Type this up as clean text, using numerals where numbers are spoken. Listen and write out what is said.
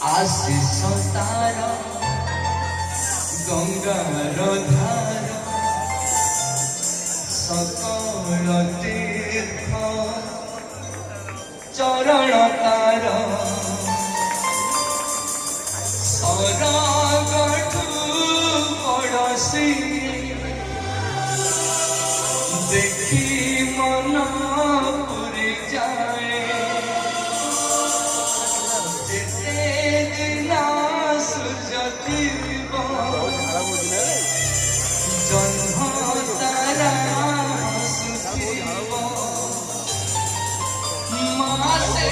आशीष तार गंगार धार सकल तीर्थ चरण तार सरगठू पड़ोसी देखी मन पूरी जाए जन्म तारा सुखी माँ से